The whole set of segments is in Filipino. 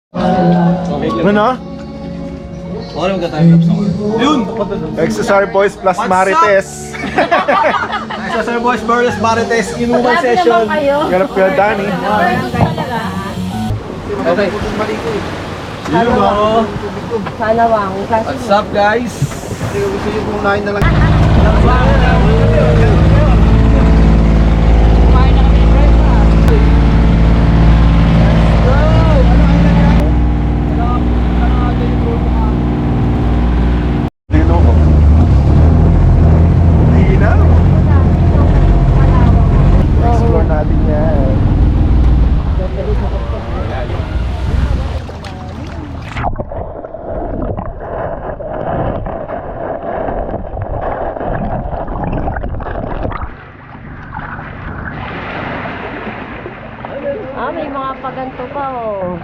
Ano? Ano yung ka-time lapse naman? Yun! XSR Boyz plus Marites. XSR Boyz versus Marites inuman session. Ganap ka, Danny. Okay. Yun mo. Sana wang. What's up guys? Gusto nyo punahin na lang. Explore natin yan. May mga paganto pa, oh.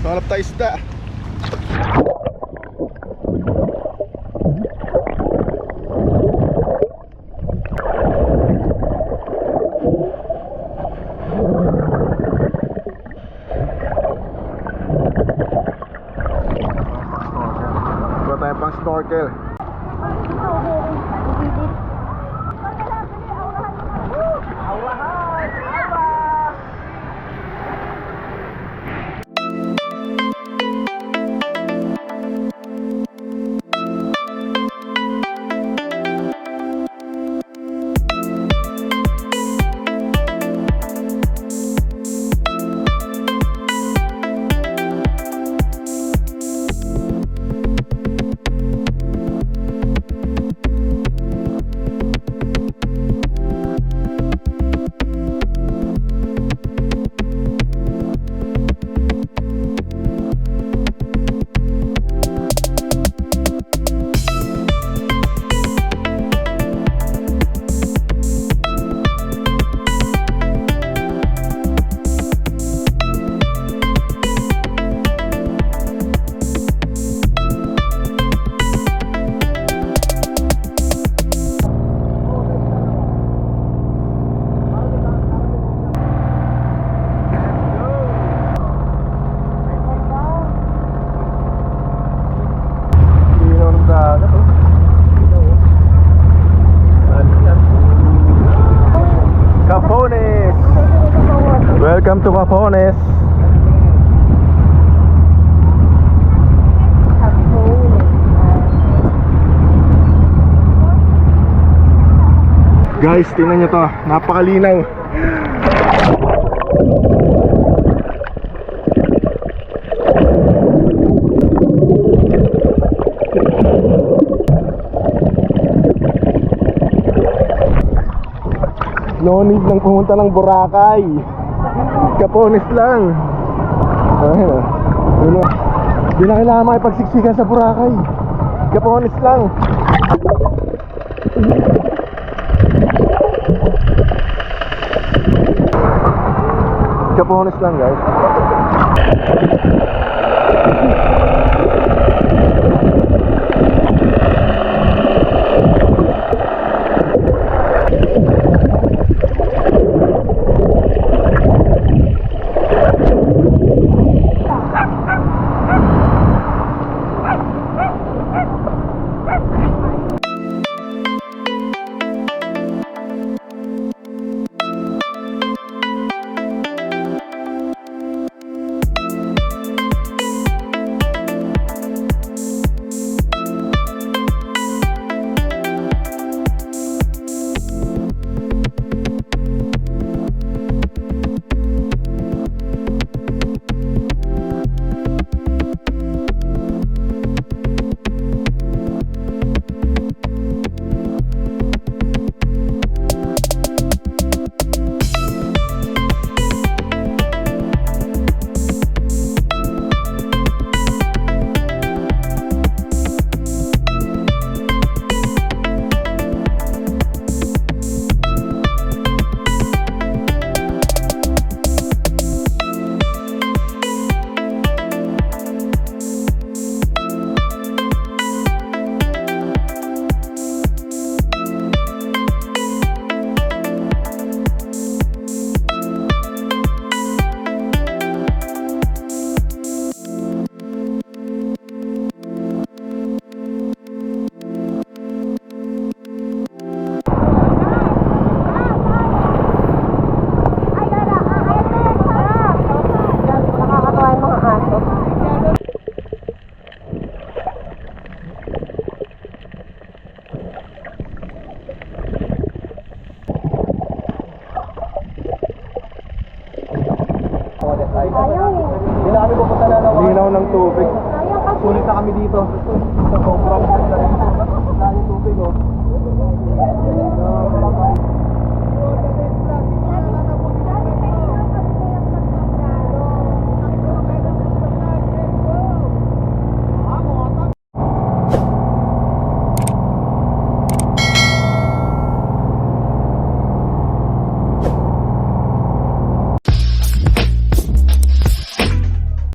Hanap tayo isda. Wala tayo pang snorkel. Capones! Welcome to Capones! Guys, tingnan nyo to, napakalinaw. No need nang pumunta ng Boracay. Capones lang. Ayun. Di na kailangan makipagsiksikan sa Boracay. Capones lang. Capones lang, guys. Sayang eh. Hindi na kami pupunta na naman. Linaw ng tubig. Sayang kasi. Sulit na kami dito. Sa sobrang ganda rin. Dahil tubig oh.